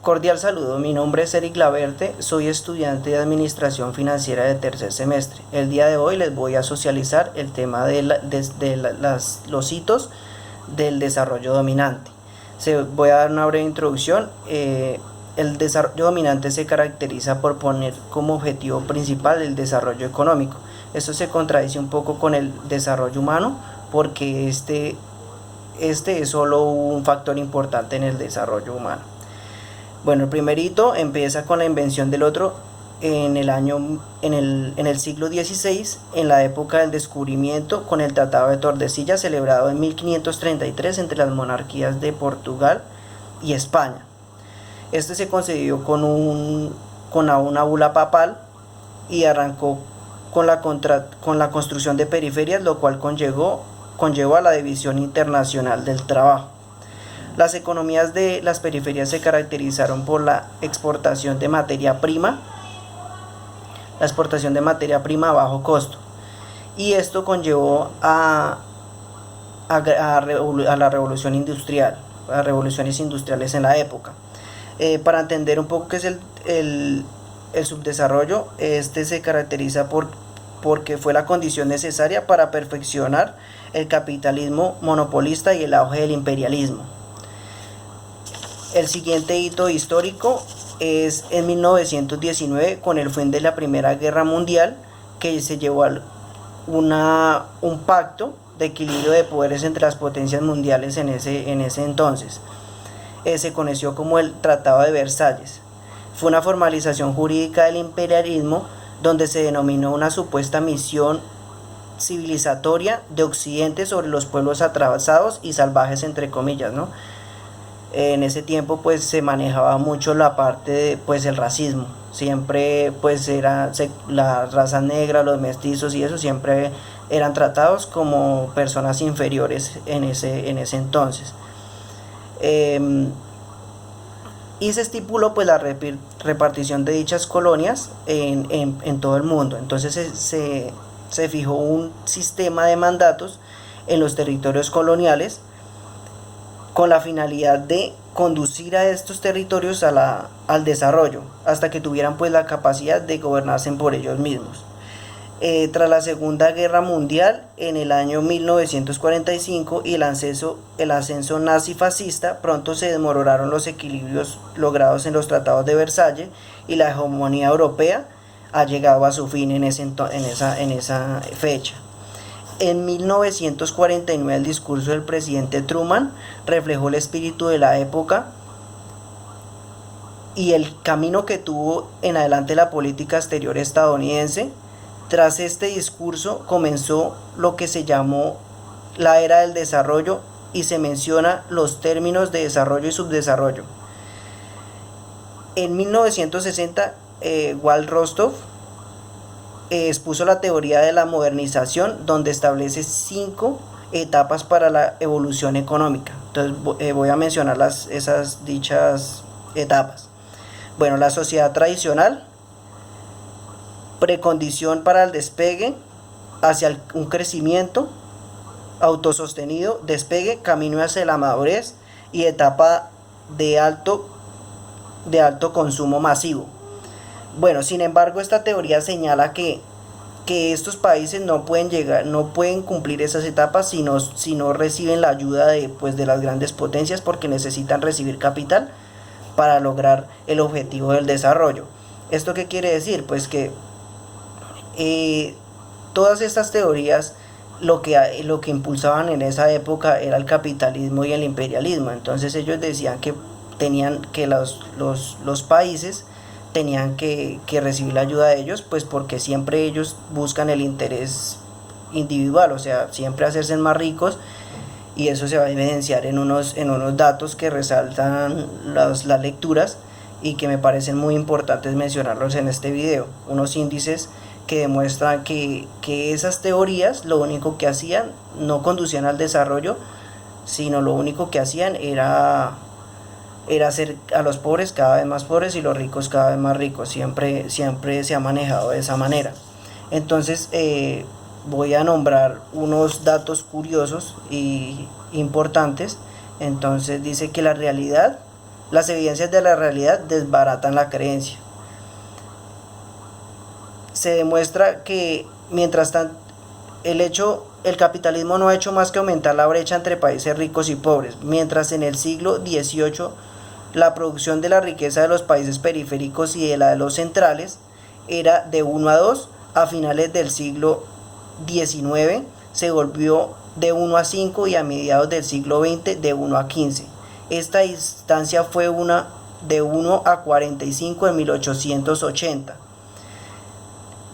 Cordial saludo, mi nombre es Eric Laverte, soy estudiante de Administración Financiera de tercer semestre. El día de hoy les voy a socializar el tema los hitos del desarrollo dominante. Voy a dar una breve introducción. El desarrollo dominante se caracteriza por poner como objetivo principal el desarrollo económico. Esto se contradice un poco con el desarrollo humano porque este es solo un factor importante en el desarrollo humano. Bueno, el primer hito empieza con la invención del otro en el siglo XVI, en la época del descubrimiento, con el Tratado de Tordesillas celebrado en 1533 entre las monarquías de Portugal y España. Este se concedió con una bula papal y arrancó con la construcción de periferias, lo cual conllevó a la división internacional del trabajo. Las economías de las periferias se caracterizaron por la exportación de materia prima a bajo costo, y esto conllevó a la revolución industrial, a revoluciones industriales en la época. Para entender un poco qué es el subdesarrollo, este se caracteriza porque fue la condición necesaria para perfeccionar el capitalismo monopolista y el auge del imperialismo. El siguiente hito histórico es en 1919, con el fin de la Primera Guerra Mundial, que se llevó a un pacto de equilibrio de poderes entre las potencias mundiales en ese entonces. Se conoció como el Tratado de Versalles. Fue una formalización jurídica del imperialismo donde se denominó una supuesta misión civilizatoria de Occidente sobre los pueblos atrasados y salvajes, entre comillas, ¿no? En ese tiempo pues se manejaba mucho la parte de el racismo. Siempre pues la raza negra, los mestizos y eso siempre eran tratados como personas inferiores en ese entonces. Y se estipuló pues la repartición de dichas colonias en todo el mundo. Entonces se fijó un sistema de mandatos en los territorios coloniales con la finalidad de conducir a estos territorios al desarrollo, hasta que tuvieran pues la capacidad de gobernarse por ellos mismos. Tras la Segunda Guerra Mundial, en el año 1945 y el ascenso nazi-fascista, pronto se desmoronaron los equilibrios logrados en los tratados de Versalles, y la hegemonía europea ha llegado a su fin en esa fecha. En 1949 el discurso del presidente Truman reflejó el espíritu de la época y el camino que tuvo en adelante la política exterior estadounidense. Tras este discurso comenzó lo que se llamó la era del desarrollo, y se menciona los términos de desarrollo y subdesarrollo. En 1960 Walt Rostow expuso la teoría de la modernización, donde establece 5 etapas para la evolución económica. Entonces voy a mencionar dichas etapas. Bueno, la sociedad tradicional, precondición para el despegue hacia un crecimiento autosostenido, despegue, camino hacia la madurez y etapa de alto consumo masivo. Bueno, sin embargo, esta teoría señala que estos países no pueden cumplir esas etapas si no reciben la ayuda de las grandes potencias, porque necesitan recibir capital para lograr el objetivo del desarrollo. ¿Esto qué quiere decir? Pues que todas estas teorías lo que impulsaban en esa época era el capitalismo y el imperialismo. Entonces ellos decían que los países tenían que recibir la ayuda de ellos, pues porque siempre ellos buscan el interés individual, o sea, siempre hacerse más ricos, y eso se va a evidenciar en unos datos que resaltan las lecturas y que me parecen muy importantes mencionarlos en este video. Unos índices que demuestran que esas teorías lo único que hacían no conducían al desarrollo, sino lo único que hacían era hacer a los pobres cada vez más pobres y los ricos cada vez más ricos. Siempre se ha manejado de esa manera. Entonces voy a nombrar unos datos curiosos y importantes. Entonces dice que la realidad Las evidencias de la realidad desbaratan la creencia. Se demuestra que mientras tanto el capitalismo no ha hecho más que aumentar la brecha entre países ricos y pobres, mientras en el siglo XVIII la producción de la riqueza de los países periféricos y de la de los centrales era de 1 a 2, a finales del siglo XIX se volvió de 1 a 5 y a mediados del siglo XX de 1 a 15. Esta distancia fue de 1 a 45 en 1880.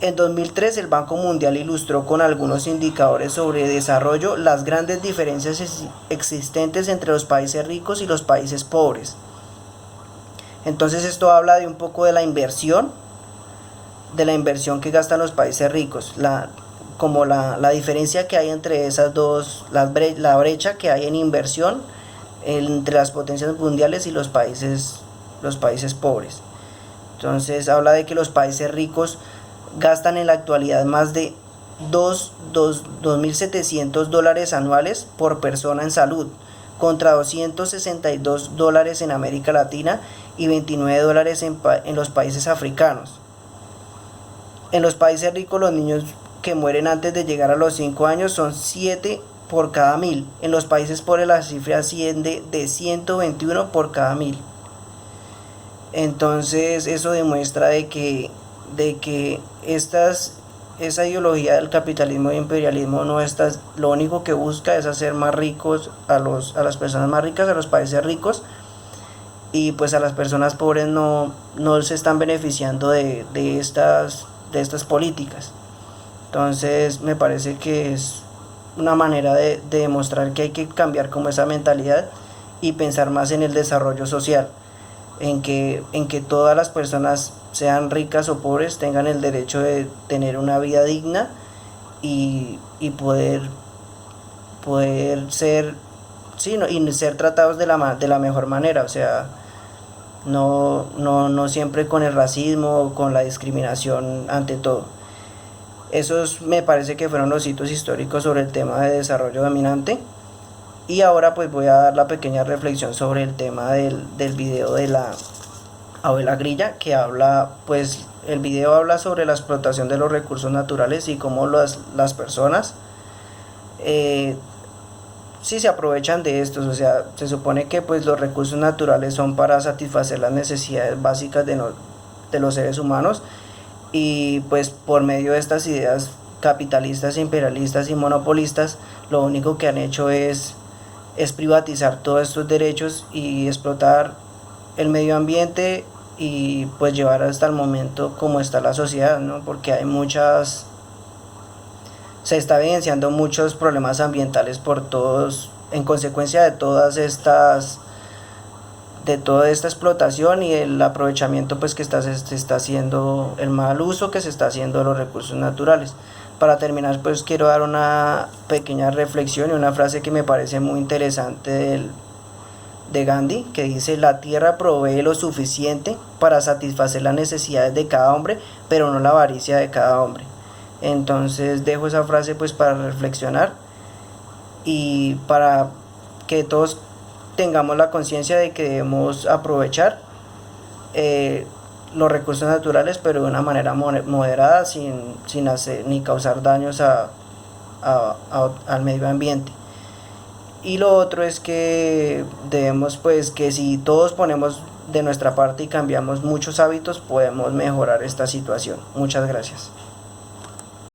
En 2003 el Banco Mundial ilustró con algunos indicadores sobre desarrollo las grandes diferencias existentes entre los países ricos y los países pobres. Entonces esto habla de un poco de la inversión que gastan los países ricos, la diferencia que hay entre esas dos, la brecha que hay en inversión entre las potencias mundiales y los países pobres. Entonces habla de que los países ricos gastan en la actualidad más de $2.700 anuales por persona en salud, contra $262 en América Latina y $29 en los países africanos. En los países ricos los niños que mueren antes de llegar a los 5 años son 7 por cada 1000. En los países pobres la cifra asciende de 121 por cada 1000. Entonces eso demuestra de que esa ideología del capitalismo y imperialismo lo único que busca es hacer más ricos a las personas más ricas, a los países ricos, y pues a las personas pobres no se están beneficiando de estas políticas. Entonces me parece que es una manera de demostrar que hay que cambiar como esa mentalidad y pensar más en el desarrollo social, en que todas las personas, sean ricas o pobres, tengan el derecho de tener una vida digna y poder ser, sí, y ser tratados de la mejor manera. O sea, no siempre con el racismo, con la discriminación ante todo. Esos me parece que fueron los hitos históricos sobre el tema de desarrollo dominante. Y ahora pues voy a dar la pequeña reflexión sobre el tema del video de la abuela grilla, que habla, pues el video habla sobre la explotación de los recursos naturales y cómo las personas sí se aprovechan de estos. O sea, se supone que pues los recursos naturales son para satisfacer las necesidades básicas de los seres humanos, y pues por medio de estas ideas capitalistas, imperialistas y monopolistas, lo único que han hecho es privatizar todos estos derechos y explotar el medio ambiente, y pues llevar hasta el momento como está la sociedad, ¿no? Porque se está evidenciando muchos problemas ambientales en consecuencia de toda esta explotación y el aprovechamiento pues que se está haciendo, el mal uso que se está haciendo de los recursos naturales. Para terminar, pues quiero dar una pequeña reflexión y una frase que me parece muy interesante de Gandhi, que dice: la tierra provee lo suficiente para satisfacer las necesidades de cada hombre, pero no la avaricia de cada hombre. Entonces dejo esa frase pues para reflexionar y para que todos tengamos la conciencia de que debemos aprovechar los recursos naturales, pero de una manera moderada, sin hacer ni causar daños al medio ambiente. Y lo otro es que debemos, pues, que si todos ponemos de nuestra parte y cambiamos muchos hábitos, podemos mejorar esta situación. Muchas gracias.